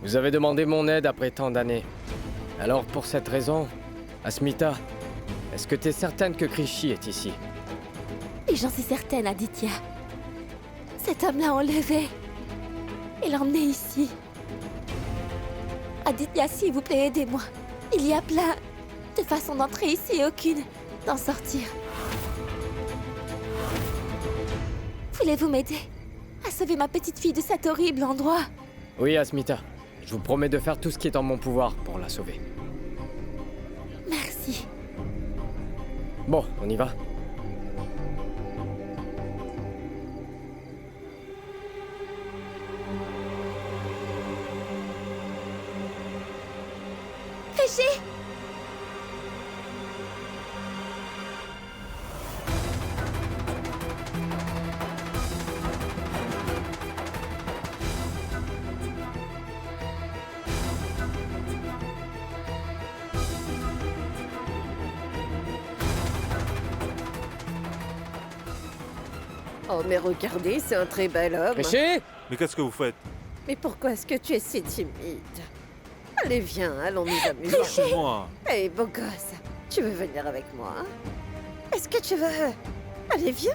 Vous avez demandé mon aide après tant d'années. Alors pour cette raison, Asmita, est-ce que t'es certaine que Krishi est ici? Et j'en suis certaine, Aditya. Cet homme l'a enlevé. Il l'a emmené ici. Aditya, s'il vous plaît, aidez-moi. Il y a plein de façons d'entrer ici et aucune d'en sortir. Voulez-vous m'aider à sauver ma petite fille de cet horrible endroit? Oui, Asmita. Je vous promets de faire tout ce qui est en mon pouvoir pour la sauver. Merci. Bon, on y va. Rishi! Oh, mais regardez, c'est un très bel homme. Rishi! Mais qu'est-ce que vous faites? Mais pourquoi est-ce que tu es si timide? Allez, viens, allons nous amuser. Lâchez-moi. Hey, beau gosse, tu veux venir avec moi? Est-ce que tu veux... Allez, viens.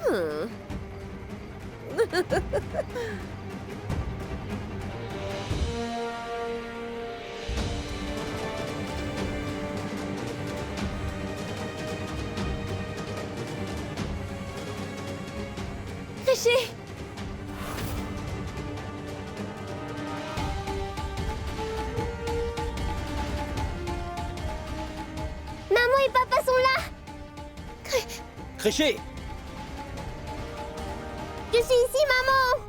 Rishi! Maman et papa sont là! Rishi! Je suis ici, maman!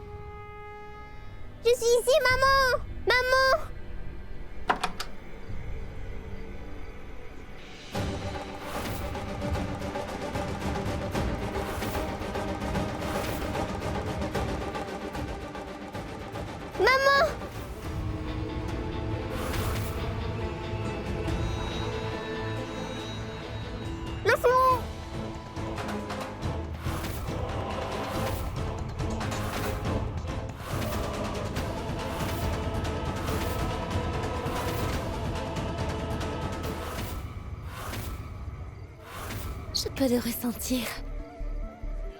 Je suis ici, maman! Maman! Maman! Laisse-moi! Je peux le ressentir.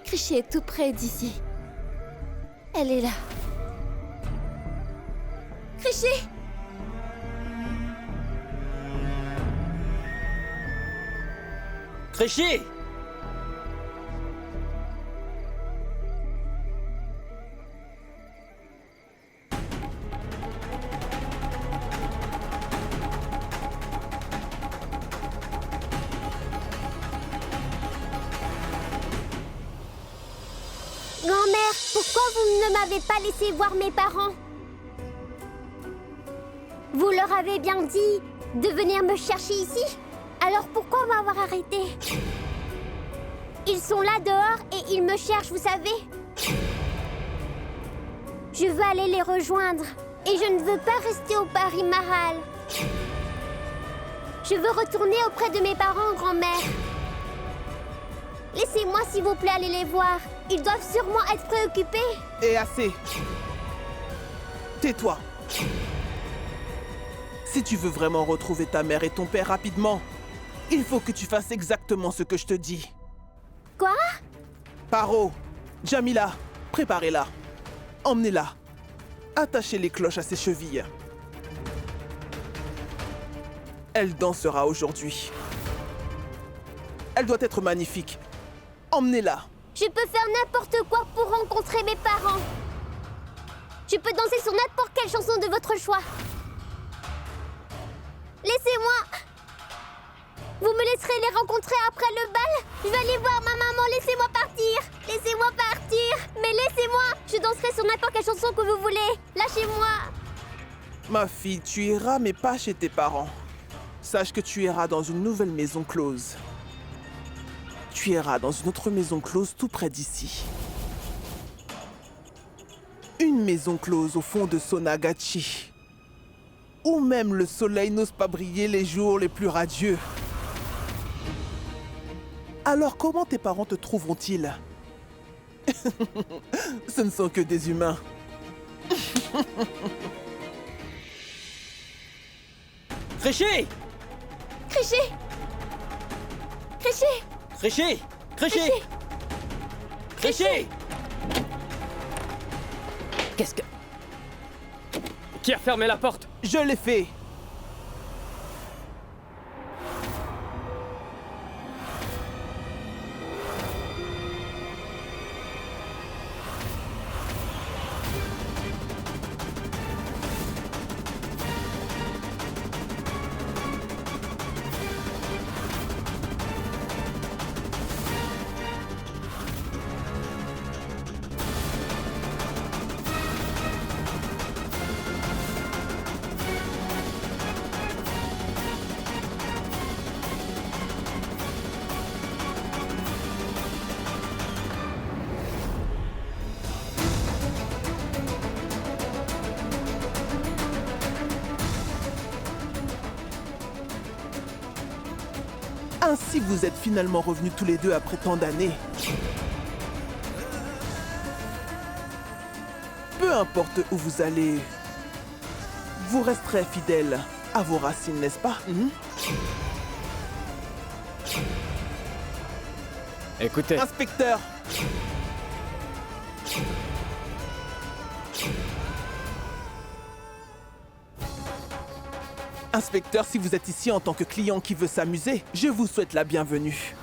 Krishi est tout près d'ici. Elle est là. Krishi! Rishi! Grand-mère, pourquoi vous ne m'avez pas laissé voir mes parents? Vous leur avez bien dit de venir me chercher ici? Alors pourquoi m'avoir arrêté? Ils sont là dehors et ils me cherchent, vous savez? Je veux aller les rejoindre et je ne veux pas rester au Pari Mahal. Je veux retourner auprès de mes parents, grand-mère. Laissez-moi, s'il vous plaît, aller les voir. Ils doivent sûrement être préoccupés. Et assez. Tais-toi. Si tu veux vraiment retrouver ta mère et ton père rapidement, il faut que tu fasses exactement ce que je te dis. Quoi? Paro, Jamila, préparez-la. Emmenez-la. Attachez les cloches à ses chevilles. Elle dansera aujourd'hui. Elle doit être magnifique. Emmenez-la. Je peux faire n'importe quoi pour rencontrer mes parents. Je peux danser sur n'importe quelle chanson de votre choix. Laissez-moi. Vous me laisserez les rencontrer après le bal? Je vais aller voir ma maman, laissez-moi partir. Laissez-moi partir. Mais laissez-moi. Je danserai sur n'importe quelle chanson que vous voulez. Lâchez-moi. Ma fille, tu iras mais pas chez tes parents. Sache que tu iras dans une nouvelle maison close. Tu iras dans une autre maison close tout près d'ici. Une maison close au fond de Sonagachi. Où même le soleil n'ose pas briller les jours les plus radieux. Alors comment tes parents te trouveront-ils? Ce ne sont que des humains. Créchy! Créchy! Créchy! Créchy! Créchy! Créchy! Qu'est-ce que... Qui a fermé la porte? Je l'ai fait. Ainsi vous êtes finalement revenus tous les deux après tant d'années. Peu importe où vous allez, vous resterez fidèles à vos racines, n'est-ce pas? Écoutez, Inspecteur! Inspecteur, si vous êtes ici en tant que client qui veut s'amuser, je vous souhaite la bienvenue.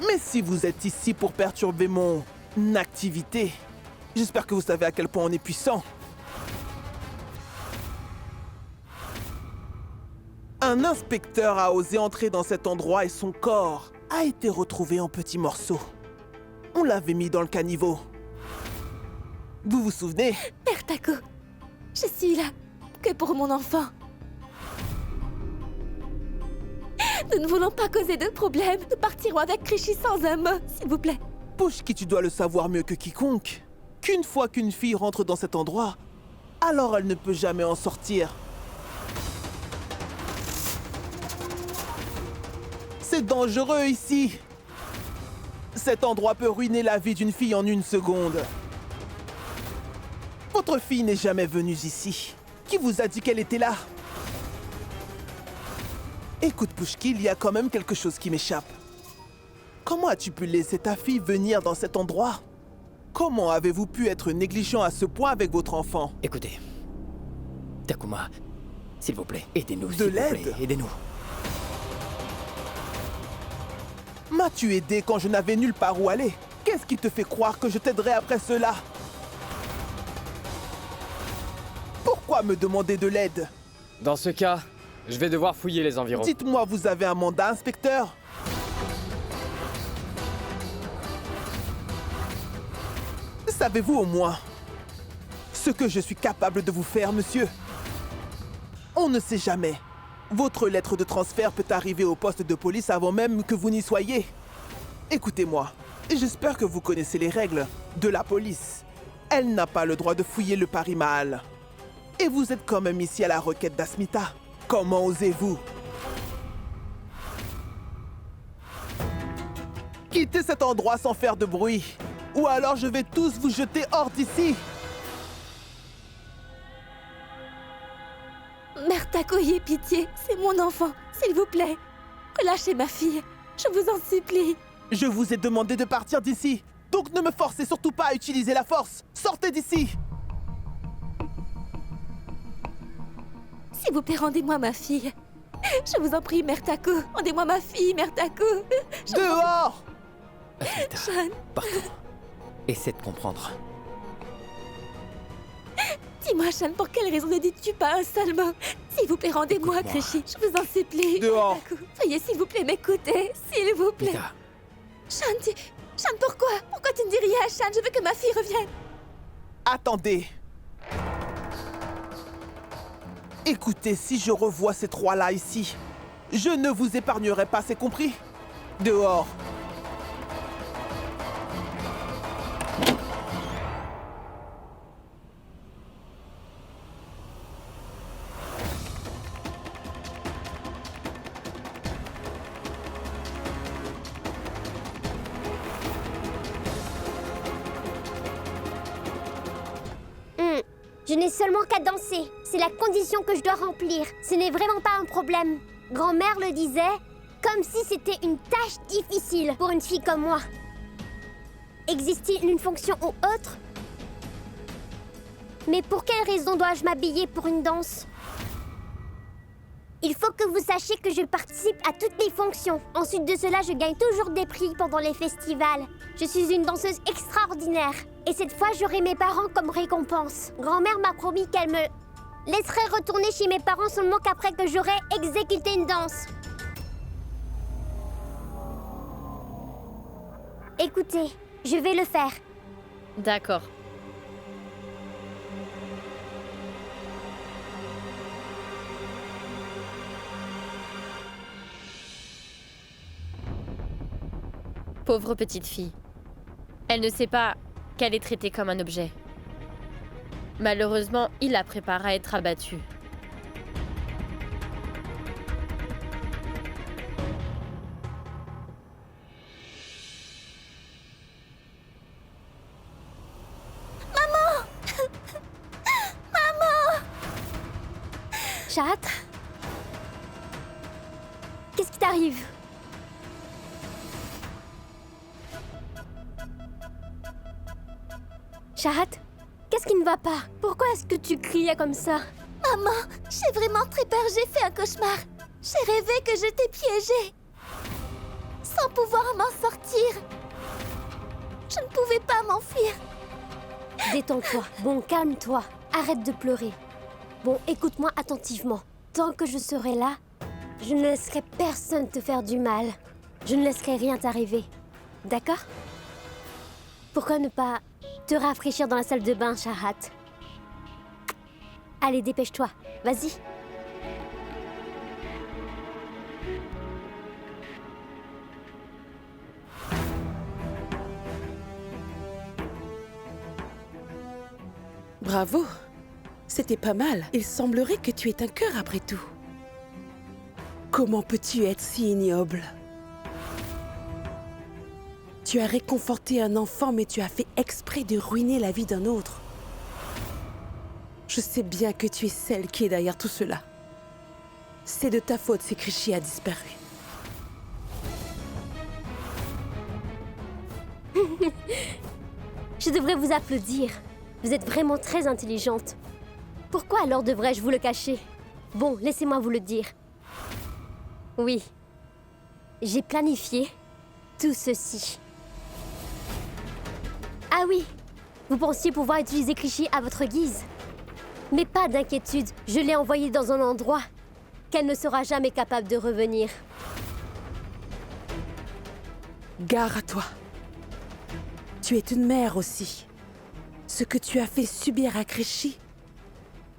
Mais si vous êtes ici pour perturber mon activité, j'espère que vous savez à quel point on est puissant. Un inspecteur a osé entrer dans cet endroit et son corps a été retrouvé en petits morceaux. On l'avait mis dans le caniveau. Vous vous souvenez? Père Taco, je suis là que pour mon enfant. Nous ne voulons pas causer de problème. Nous partirons avec Créchy sans un mot, s'il vous plaît. Pushki, tu dois le savoir mieux que quiconque. Qu'une fois qu'une fille rentre dans cet endroit, alors elle ne peut jamais en sortir. C'est dangereux ici. Cet endroit peut ruiner la vie d'une fille en une seconde. Votre fille n'est jamais venue ici. Qui vous a dit qu'elle était là? Écoute, Pushki, il y a quand même quelque chose qui m'échappe. Comment as-tu pu laisser ta fille venir dans cet endroit? Comment avez-vous pu être négligent à ce point avec votre enfant? écoutez. Takuma, s'il vous plaît, aidez-nous, De s'il vous plaît, l'aide? aidez-nous. M'as-tu aidé quand je n'avais nulle part où aller? Qu'est-ce qui te fait croire que je t'aiderai après cela? Pourquoi me demander de l'aide? Dans ce cas, je vais devoir fouiller les environs. Dites-moi, vous avez un mandat, inspecteur? Savez-vous au moins ce que je suis capable de vous faire, monsieur? On ne sait jamais. Votre lettre de transfert peut arriver au poste de police avant même que vous n'y soyez. Écoutez-moi, j'espère que vous connaissez les règles de la police. Elle n'a pas le droit de fouiller le Pari Mahal. Et vous êtes quand même ici à la requête d'Asmita. Comment osez-vous? Quittez cet endroit sans faire de bruit. Ou alors je vais tous vous jeter hors d'ici. Mère Taco, ayez pitié, c'est mon enfant, s'il vous plaît. Relâchez ma fille, je vous en supplie. Je vous ai demandé de partir d'ici. Donc ne me forcez surtout pas à utiliser la force. Sortez d'ici. S'il vous plaît, rendez-moi ma fille. Je vous en prie, Mère Taco, rendez-moi ma fille, Mère Taco. Dehors! Asmita, Sean, pardon. Essaie de comprendre. dis-moi, Sean, pour quelle raison ne dis-tu pas un seul mot? S'il vous plaît, rendez-moi, Écoute-moi. Créchy, je vous en supplie. Dehors. Mère Taco, veuillez s'il vous plaît m'écouter, s'il vous plaît. Mita, Sean, Sean, pourquoi? Pourquoi tu ne dis rien, Sean? Je veux que ma fille revienne. Attendez. Écoutez, si je revois ces trois-là ici, je ne vous épargnerai pas, c'est compris? Dehors. Je n'ai seulement qu'à danser. C'est la condition que je dois remplir. Ce n'est vraiment pas un problème. Grand-mère le disait, comme si c'était une tâche difficile pour une fille comme moi. Existe-t-il une fonction ou autre? Mais pour quelle raison dois-je m'habiller pour une danse? Il faut que vous sachiez que je participe à toutes les fonctions. Ensuite de cela, je gagne toujours des prix pendant les festivals. Je suis une danseuse extraordinaire. Et cette fois, j'aurai mes parents comme récompense. Grand-mère m'a promis qu'elle me laisserait retourner chez mes parents seulement qu'après que j'aurai exécuté une danse. Écoutez, je vais le faire. D'accord. Pauvre petite fille. Elle ne sait pas qu'elle est traitée comme un objet. Malheureusement, il la prépare à être abattue. Chat? Qu'est-ce qui t'arrive? Chat? Qu'est-ce qui ne va pas? Pourquoi est-ce que tu criais comme ça? Maman, j'ai vraiment très peur, j'ai fait un cauchemar. J'ai rêvé que j'étais piégée. Sans pouvoir m'en sortir. Je ne pouvais pas m'enfuir. Détends-toi. Bon, calme-toi. Arrête de pleurer. Bon, écoute-moi attentivement. Tant que je serai là, je ne laisserai personne te faire du mal. Je ne laisserai rien t'arriver. D'accord? Pourquoi ne pas te rafraîchir dans la salle de bain, Shahat? Allez, dépêche-toi. Vas-y. Bravo. C'était pas mal. Il semblerait que tu aies un cœur après tout. Comment peux-tu être si ignoble? Tu as réconforté un enfant, mais tu as fait exprès de ruiner la vie d'un autre. Je sais bien que tu es celle qui est derrière tout cela. C'est de ta faute si Krishi a disparu. Je devrais vous applaudir. Vous êtes vraiment très intelligente. Pourquoi alors devrais-je vous le cacher? Bon, laissez-moi vous le dire. Oui. J'ai planifié tout ceci. Ah oui, vous pensiez pouvoir utiliser Krishi à votre guise. Mais pas d'inquiétude, je l'ai envoyée dans un endroit qu'elle ne sera jamais capable de revenir. Gare à toi. Tu es une mère aussi. Ce que tu as fait subir à Krishi,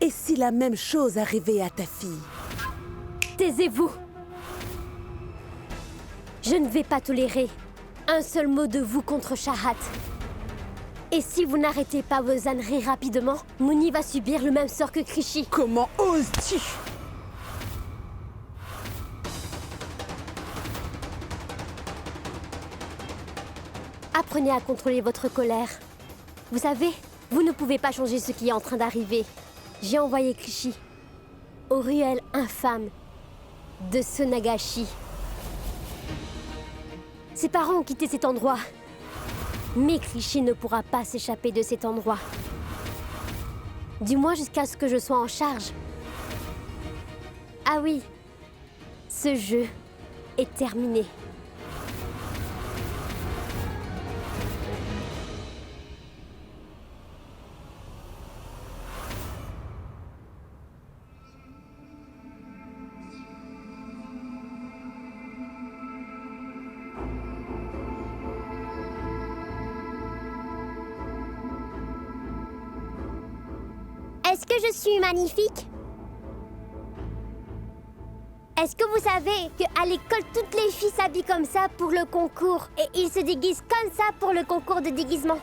et si la même chose arrivait à ta fille? Taisez-vous! Je ne vais pas tolérer un seul mot de vous contre Shahat. Et si vous n'arrêtez pas vos âneries rapidement, Mouni va subir le même sort que Krishi. Comment oses-tu? Apprenez à contrôler votre colère. Vous savez, vous ne pouvez pas changer ce qui est en train d'arriver. J'ai envoyé Krishi aux ruelles infâmes de Sonagashi. Ses parents ont quitté cet endroit. Mais Krishi ne pourra pas s'échapper de cet endroit. Du moins jusqu'à ce que je sois en charge. Ah oui, ce jeu est terminé. Est-ce que je suis magnifique? Est-ce que vous savez qu'à l'école, toutes les filles s'habillent comme ça pour le concours et ils se déguisent comme ça pour le concours de déguisement?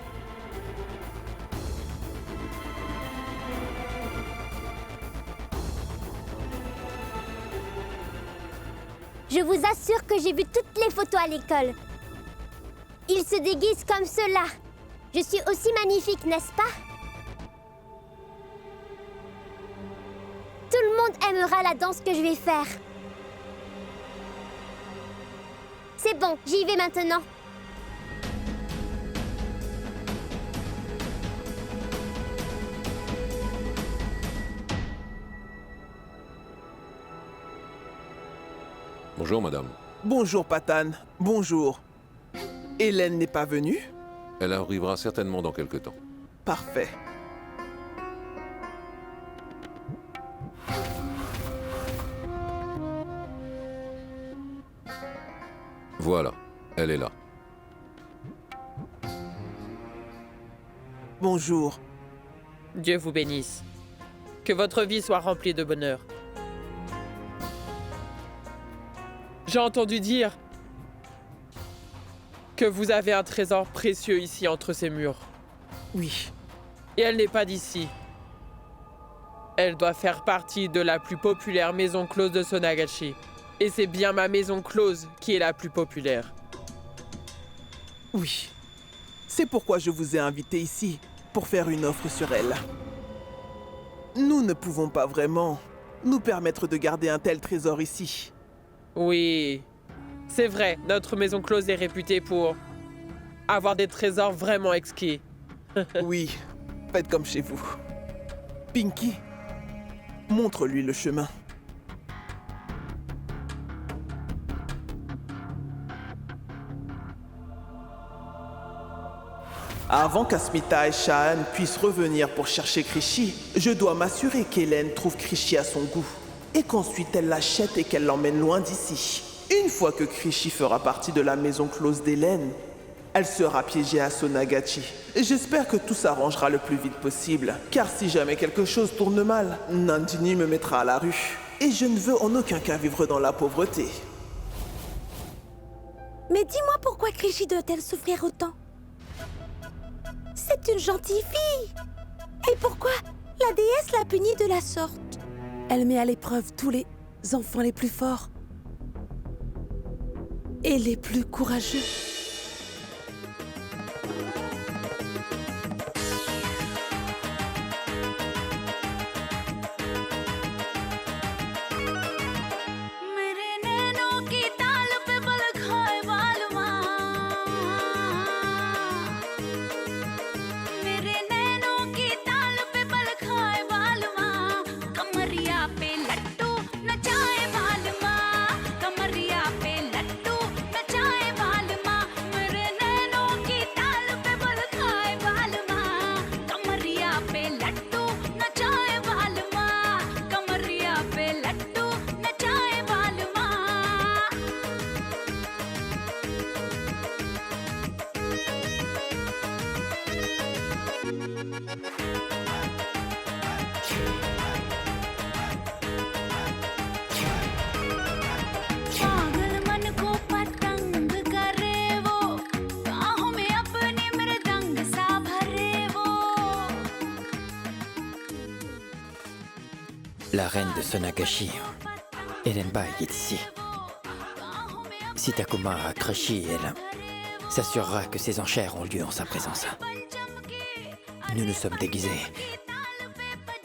Je vous assure que j'ai vu toutes les photos à l'école. Ils se déguisent comme cela. Je suis aussi magnifique, n'est-ce pas? aimera la danse que je vais faire. C'est bon, j'y vais maintenant. Bonjour, madame. Bonjour, Patane. Bonjour. Hélène n'est pas venue? Elle arrivera certainement dans quelque temps. Parfait. Voilà, elle est là. Bonjour. Dieu vous bénisse. Que votre vie soit remplie de bonheur. J'ai entendu dire que vous avez un trésor précieux ici entre ces murs. Oui. Et elle n'est pas d'ici. Elle doit faire partie de la plus populaire maison close de Sonagachi. Et c'est bien ma maison close qui est la plus populaire. Oui. C'est pourquoi je vous ai invité ici, pour faire une offre sur elle. Nous ne pouvons pas vraiment nous permettre de garder un tel trésor ici. Oui, c'est vrai, notre maison close est réputée pour avoir des trésors vraiment exquis. Oui, faites comme chez vous. Pinky, montre-lui le chemin. Avant qu'Asmita et Shaan puissent revenir pour chercher Krishi, je dois m'assurer qu'Hélène trouve Krishi à son goût. Et qu'ensuite elle l'achète et qu'elle l'emmène loin d'ici. Une fois que Krishi fera partie de la maison close d'Hélène, elle sera piégée à Sonagachi. J'espère que tout s'arrangera le plus vite possible, car si jamais quelque chose tourne mal, Nandini me mettra à la rue. Et je ne veux en aucun cas vivre dans la pauvreté. Mais dis-moi pourquoi Krishi doit-elle souffrir autant? C'est une gentille fille. Et pourquoi la déesse l'a punie de la sorte? Elle met à l'épreuve tous les enfants les plus forts et les plus courageux. La reine de Sonagachi, Hélène Bai, est ici. Si Takuma a Krishi, elle s'assurera que ses enchères ont lieu en sa présence. Nous nous sommes déguisés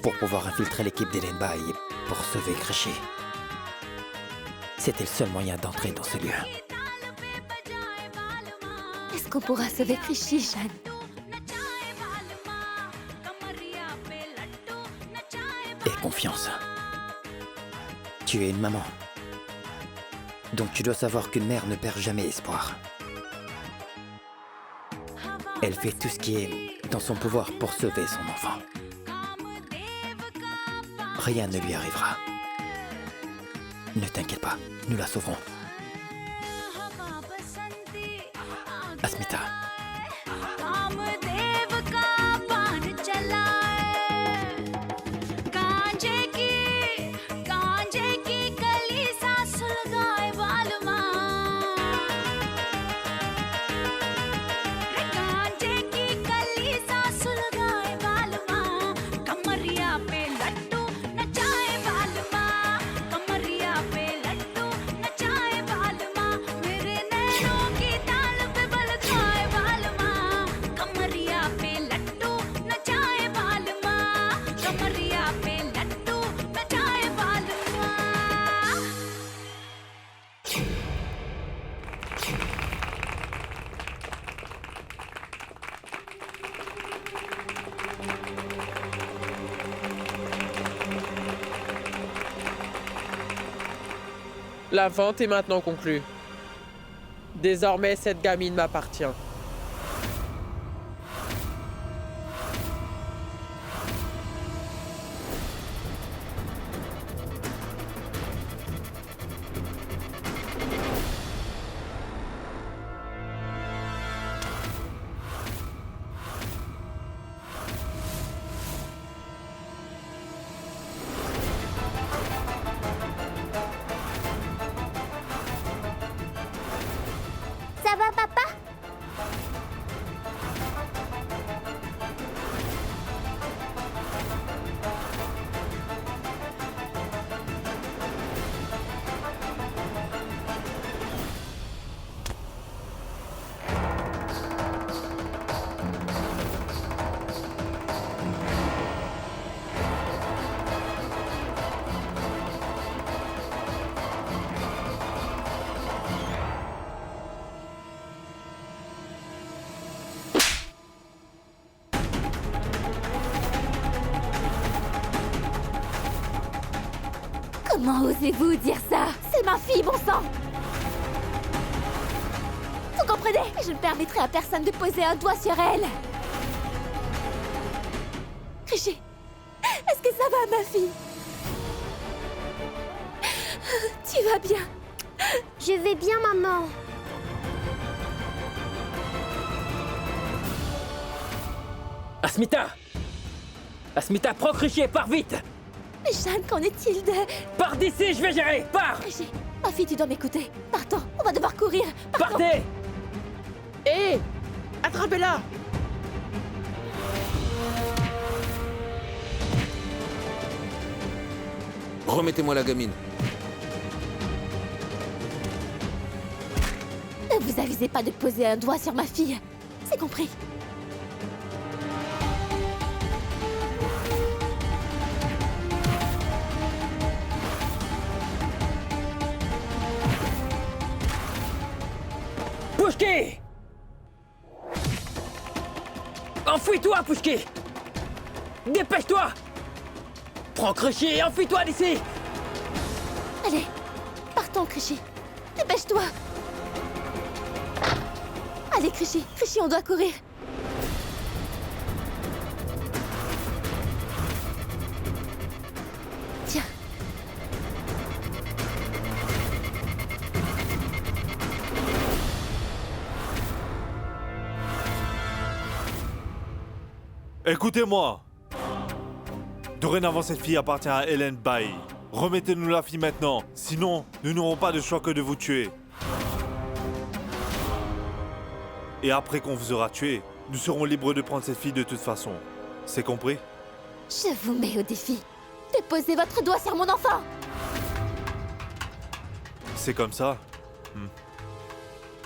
pour pouvoir infiltrer l'équipe d'Hélène Bai et pour sauver Krishi. C'était le seul moyen d'entrer dans ce lieu. Est-ce qu'on pourra sauver Krishi, Shaan? Et confiance. Tu es une maman. Donc tu dois savoir qu'une mère ne perd jamais espoir. Elle fait tout ce qui est dans son pouvoir pour sauver son enfant. Rien ne lui arrivera. Ne t'inquiète pas, nous la sauverons. Asmita. La vente est maintenant conclue. Désormais, cette gamine m'appartient. Ça va, papa? Comment osez-vous dire ça? C'est ma fille, bon sang! Vous comprenez? Je ne permettrai à personne de poser un doigt sur elle! Rishi, est-ce que ça va, ma fille? Tu vas bien? Je vais bien, maman. Asmita! Asmita, prends Rishi et pars vite! Mais Jeanne, qu'en est-il de... Pars d'ici, je vais gérer! Pars! Rishi, ma fille, tu dois m'écouter. Partons, on va devoir courir. Partons. Partez! Hé! Attrapez-la! Remettez-moi la gamine. Ne vous avisez pas de poser un doigt sur ma fille. C'est compris. Pushki! Enfuis-toi, Pushki! Dépêche-toi! Prends Rishi et enfuis-toi d'ici! Allez, partons, Rishi. Dépêche-toi. Allez, Rishi, on doit courir. Tiens. Écoutez-moi. Dorénavant, cette fille appartient à Ellen Bai. Remettez-nous la fille maintenant, sinon nous n'aurons pas de choix que de vous tuer. Et après qu'on vous aura tué, nous serons libres de prendre cette fille de toute façon. C'est compris? Je vous mets au défi. Déposez votre doigt sur mon enfant. C'est comme ça?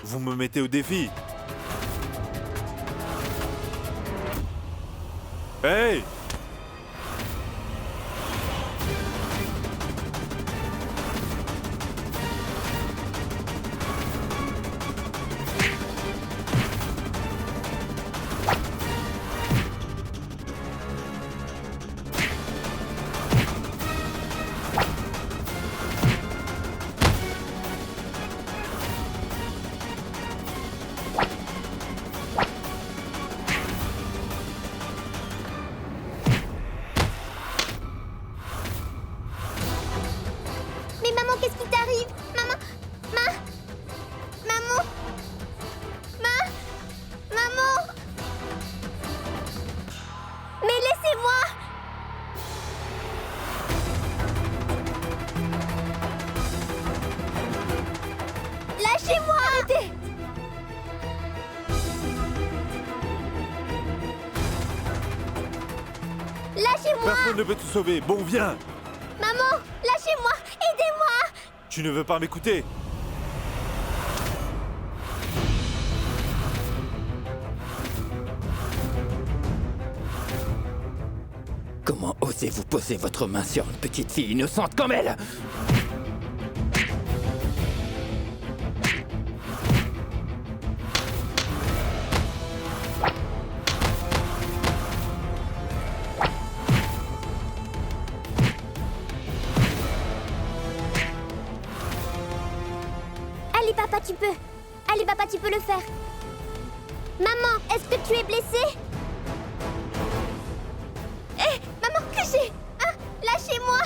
Vous me mettez au défi? Hey! Mais maman, qu'est-ce qui t'arrive? Maman, maman. Mais laissez-moi. Lâchez-moi. Arrêtez. Lâchez-moi. Personne ne peut te sauver. Bon, viens! Maman, lâchez-moi. Aidez-moi. Tu ne veux pas m'écouter? Comment osez-vous poser votre main sur une petite fille innocente comme elle? Allez, papa, tu peux. Allez, papa, tu peux le faire. Maman, est-ce que tu es blessée? Hé, maman, Créché! Hein? Lâchez-moi!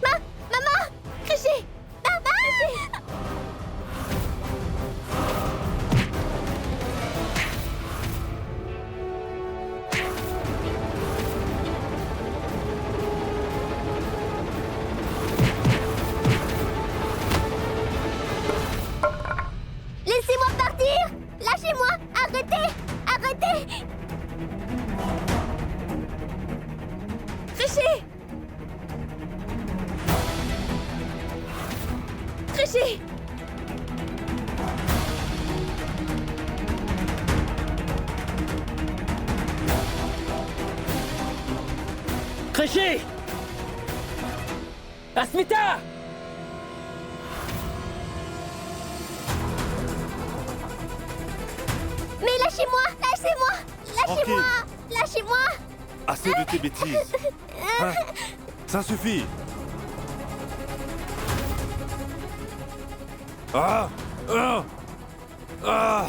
Maman! Créché! Maman! Laissez-moi partir! Lâchez-moi! Arrêtez! Arrêtez! Créché! Créché! Créché! Asmita! Mais lâchez-moi! Lâchez-moi! Lâchez-moi! Lâchez-moi! Assez de tes bêtises. Hein? Ça suffit. Ah! Ah! Ah!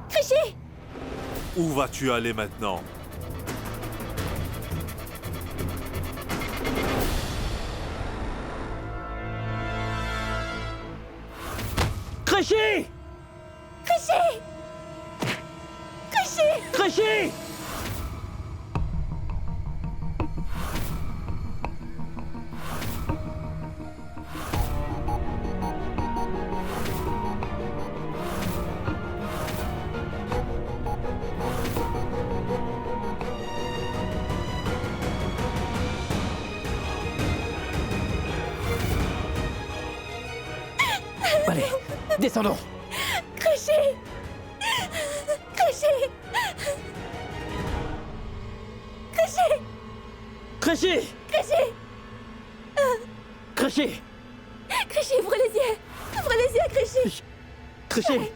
Créché! Où vas-tu aller maintenant? Créché! Créché! Créché! Créché! Allez, descendons. Créché! Créché! Créché! Créché! Créché! Créché! Créché, ouvre les yeux! Ouvre les yeux, Créché! Créché!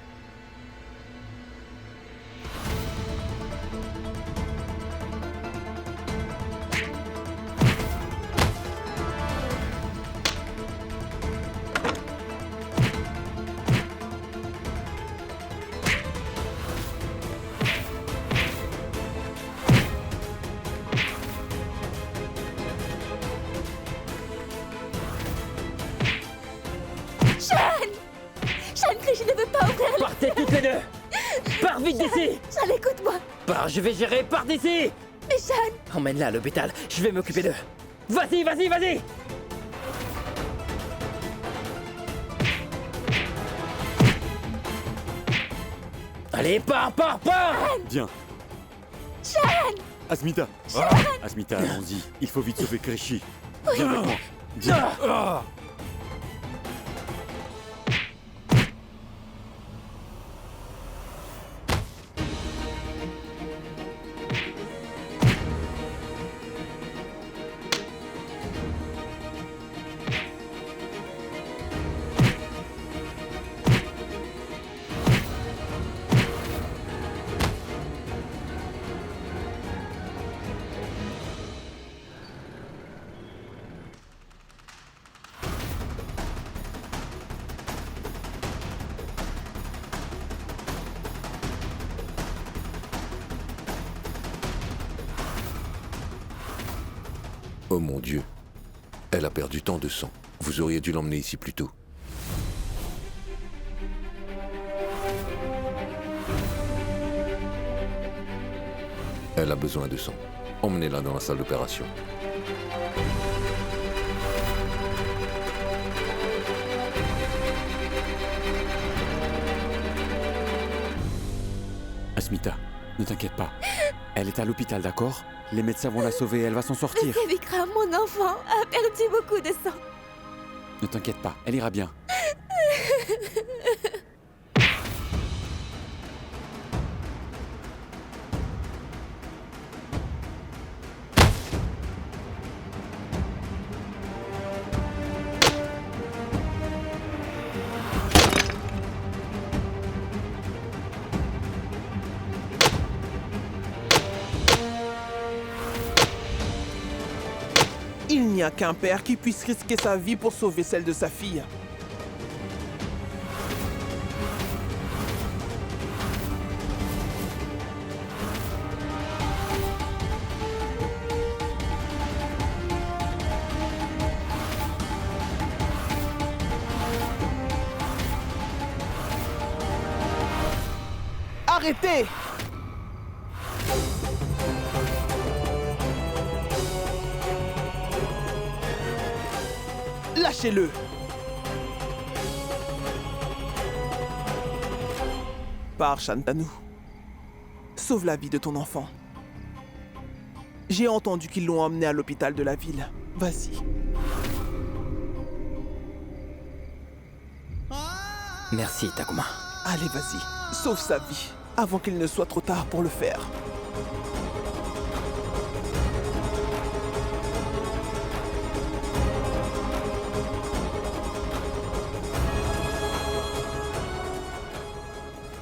Shan! Shan, Créché ne veut pas ouvrir les... Partez toutes les deux! Pars vite d'ici! Shan, écoute-moi! Pars, je vais gérer, pars d'ici! Mais Shan! Emmène-la à l'hôpital, je vais m'occuper d'eux. Vas-y, vas-y, vas-y! Allez, pars, pars, pars! Viens. Shan! Asmita. Asmita, allons-y. Il faut vite sauver Créchi. Viens avec moi. Ah! Oh mon Dieu. Elle a perdu tant de sang. Vous auriez dû l'emmener ici plus tôt. Elle a besoin de sang. Emmenez-la dans la salle d'opération. Asmita, ne t'inquiète pas. Elle est à l'hôpital, d'accord? Les médecins vont la sauver, elle va s'en sortir. Monsieur Vikram, mon enfant, a perdu beaucoup de sang. Ne t'inquiète pas, elle ira bien. Il n'y a qu'un père qui puisse risquer sa vie pour sauver celle de sa fille. Arrêtez! Lâchez-le! Pars, Shantanu. Sauve la vie de ton enfant. J'ai entendu qu'ils l'ont emmené à l'hôpital de la ville. Vas-y. Merci, Takuma. Allez, vas-y. Sauve sa vie, avant qu'il ne soit trop tard pour le faire.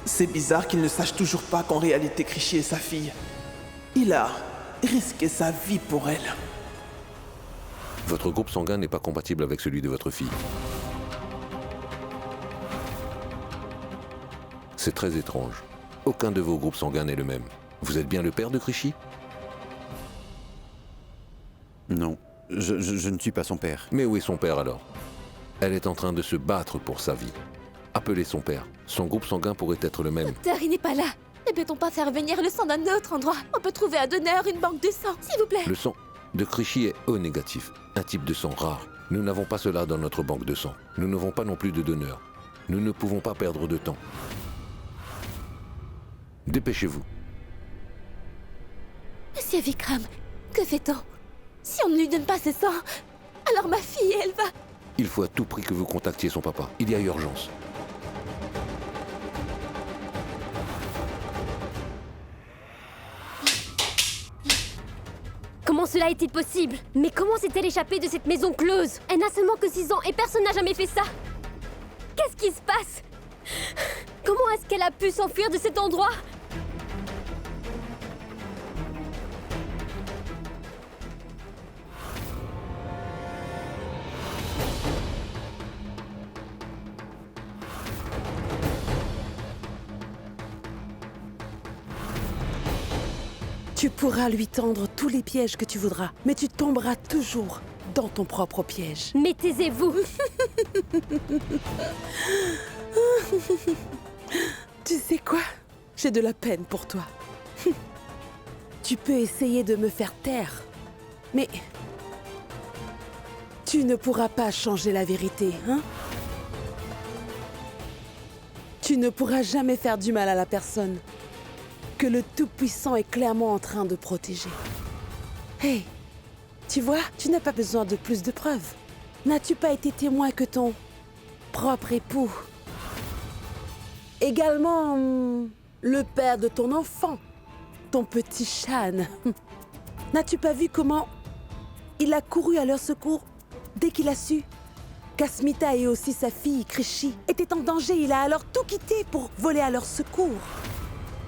C'est bizarre qu'il ne sache toujours pas qu'en réalité Krishi est sa fille. Il a risqué sa vie pour elle. Votre groupe sanguin n'est pas compatible avec celui de votre fille. C'est très étrange. Aucun de vos groupes sanguins n'est le même. Vous êtes bien le père de Krishi? Non, je ne suis pas son père. Mais où est son père alors? Elle est en train de se battre pour sa vie. Appelez son père. Son groupe sanguin pourrait être le même. Docteur, il n'est pas là. Ne peut-on pas faire venir le sang d'un autre endroit? On peut trouver un donneur, une banque de sang, s'il vous plaît. Le sang de Krishi est O négatif, un type de sang rare. Nous n'avons pas cela dans notre banque de sang. Nous n'avons pas non plus de donneur. Nous ne pouvons pas perdre de temps. Dépêchez-vous. Monsieur Vikram, que fait-on? Si on ne lui donne pas ce sang, alors ma fille, elle va... Il faut à tout prix que vous contactiez son papa. Il y a urgence. Comment cela est-il possible? Mais comment s'est-elle échappée de cette maison close? Elle n'a seulement que 6 ans et personne n'a jamais fait ça. Qu'est-ce qui se passe? Comment est-ce qu'elle a pu s'enfuir de cet endroit? Tu pourras lui tendre tous les pièges que tu voudras, mais tu tomberas toujours dans ton propre piège. Mais taisez-vous. Tu sais quoi? J'ai de la peine pour toi. Tu peux essayer de me faire taire, mais tu ne pourras pas changer la vérité, hein? Tu ne pourras jamais faire du mal à la personne que le Tout-Puissant est clairement en train de protéger. Hey, tu vois, tu n'as pas besoin de plus de preuves. N'as-tu pas été témoin que ton propre époux, également le père de ton enfant, ton petit Shan, n'as-tu pas vu comment il a couru à leur secours dès qu'il a su qu'Asmita et aussi sa fille, Krishi, étaient en danger? Il a alors tout quitté pour voler à leur secours.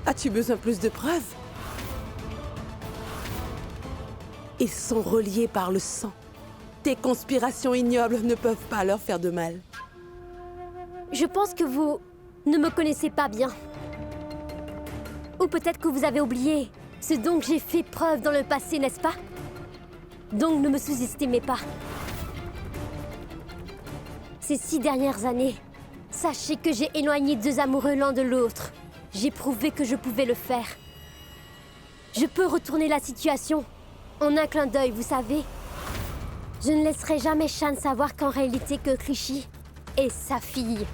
As-tu besoin de plus de preuves? Ils sont reliés par le sang. Tes conspirations ignobles ne peuvent pas leur faire de mal. Je pense que vous ne me connaissez pas bien. Ou peut-être que vous avez oublié ce dont j'ai fait preuve dans le passé, n'est-ce pas? Donc ne me sous-estimez pas. Ces 6 dernières années, sachez que j'ai éloigné 2 amoureux l'un de l'autre. J'ai prouvé que je pouvais le faire. Je peux retourner la situation en un clin d'œil, vous savez. Je ne laisserai jamais Shan savoir qu'en réalité que Krishi est sa fille.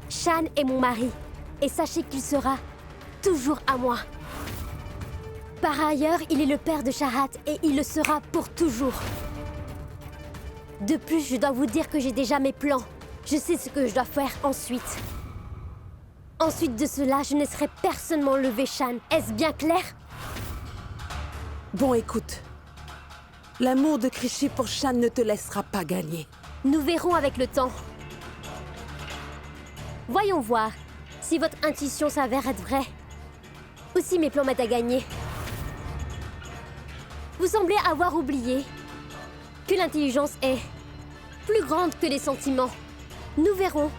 Shan est mon mari, et sachez qu'il sera toujours à moi. Par ailleurs, il est le père de Shahat et il le sera pour toujours. De plus, je dois vous dire que j'ai déjà mes plans. Je sais ce que je dois faire ensuite. Ensuite de cela, je ne laisserai personne m'enlever Shan. Est-ce bien clair? Bon, écoute. L'amour de Krishi pour Shan ne te laissera pas gagner. Nous verrons avec le temps. Voyons voir si votre intuition s'avère être vraie. Ou si mes plans m'aident à gagner. Vous semblez avoir oublié que l'intelligence est plus grande que les sentiments. Nous verrons.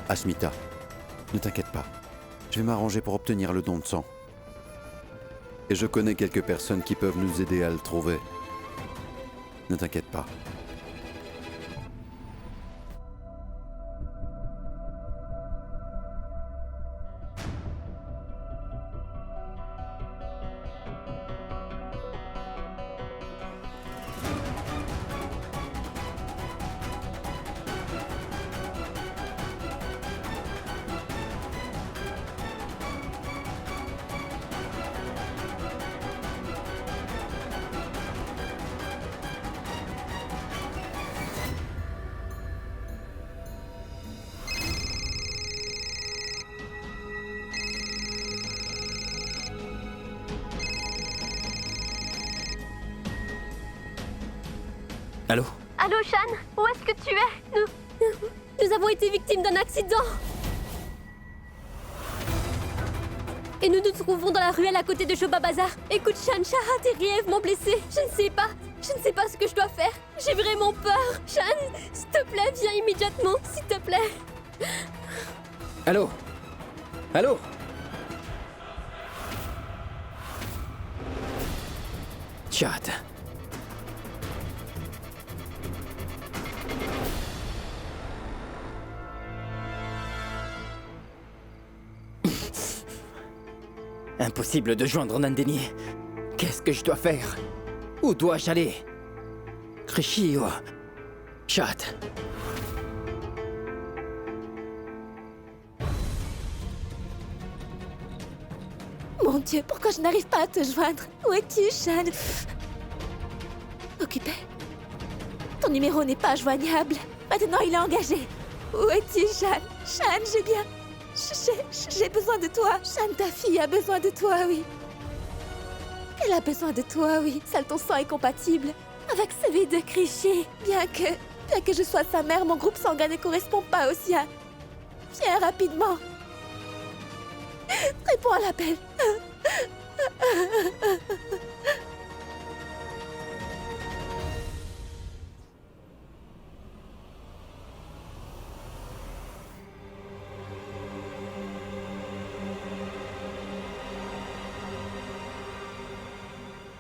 Asmita, ne t'inquiète pas. Je vais m'arranger pour obtenir le don de sang. Et je connais quelques personnes qui peuvent nous aider à le trouver. Ne t'inquiète pas. Allô? Allô, Shan? Où est-ce que tu es? Nous avons été victimes d'un accident. Et nous nous trouvons dans la ruelle à côté de Shoba Bazar. Écoute, Shan, Shahat est grièvement blessé. Je ne sais pas ce que je dois faire. J'ai vraiment peur. Shan, s'il te plaît, viens immédiatement, s'il te plaît. Allô? Allô? Shahat. Impossible de joindre Nandini. Qu'est-ce que je dois faire? Où dois-je aller? Krishi ou Shahat? Mon Dieu, pourquoi je n'arrive pas à te joindre? Où es-tu, Shan? Occupé? Ton numéro n'est pas joignable. Maintenant, il est engagé. Où es-tu, Shan? Shan, j'ai besoin de toi. Shan, ta fille a besoin de toi, oui. Elle a besoin de toi, oui. Seul ton sang est compatible avec celui de Krishi. Bien que je sois sa mère, mon groupe sanguin ne correspond pas au sien. Viens rapidement. Réponds à l'appel.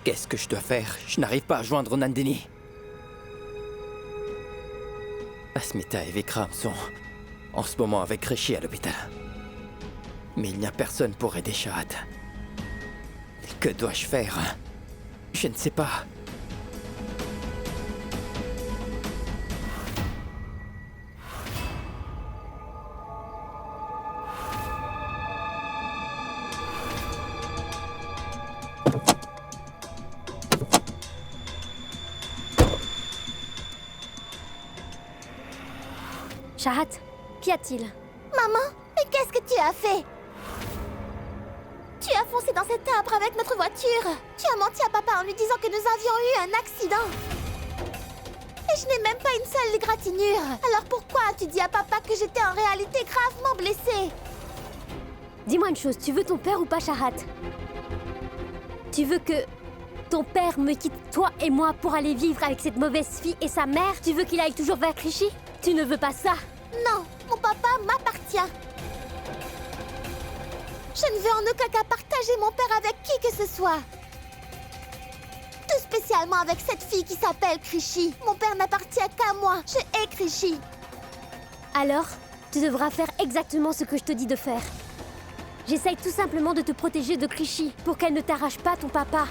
Qu'est-ce que je dois faire? Je n'arrive pas à joindre Nandini. Asmita et Vikram sont en ce moment avec Rishi à l'hôpital. Mais il n'y a personne pour aider Shahat. Que dois-je faire? Je ne sais pas. Shahat, qu'y a-t-il? Maman, mais qu'est-ce que tu as fait? Tu as foncé dans cet arbre avec notre voiture. Tu as menti à papa en lui disant que nous avions eu un accident. Et je n'ai même pas une seule égratignure. Alors pourquoi as-tu dit à papa que j'étais en réalité gravement blessée? Dis-moi une chose, tu veux ton père ou pas, Shahat? Tu veux que ton père me quitte toi et moi pour aller vivre avec cette mauvaise fille et sa mère? Tu veux qu'il aille toujours vers Krishi? Tu ne veux pas ça? Non, mon papa m'appartient. Je ne veux en aucun cas partager mon père avec qui que ce soit. spécialement avec cette fille qui s'appelle Krishy. Mon père n'appartient qu'à moi. Je hais Krishy. Alors, tu devras faire exactement ce que je te dis de faire. J'essaye tout simplement de te protéger de Krishy pour qu'elle ne t'arrache pas ton papa.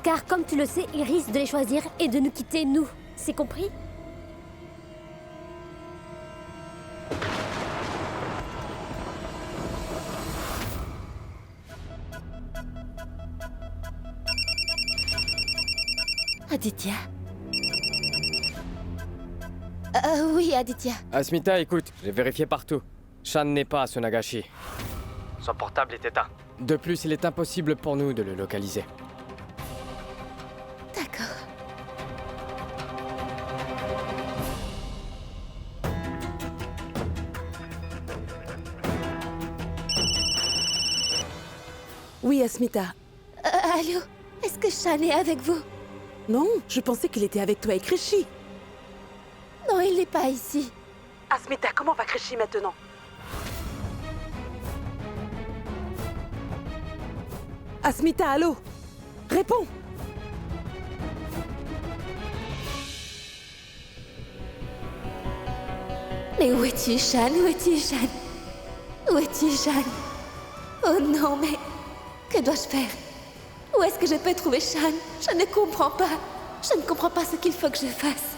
Car comme tu le sais, il risque de les choisir et de nous quitter, nous. C'est compris? Aditya. Oui, Aditya. Asmita, écoute, j'ai vérifié partout. Shan n'est pas à Sonagashi. Son portable est éteint. De plus, il est impossible pour nous de le localiser. D'accord. Oui, Asmita. Allô? Est-ce que Shan est avec vous? Non, je pensais qu'il était avec toi et Krishy. Non, il n'est pas ici. Asmita, comment va Krishy maintenant? Asmita, allô? Réponds! Mais où es-tu, Shan? Où es-tu, Shan? Où es-tu, Shan? Oh non, mais... Que dois-je faire? Où est-ce que je peux trouver Shan? Je ne comprends pas. Je ne comprends pas ce qu'il faut que je fasse.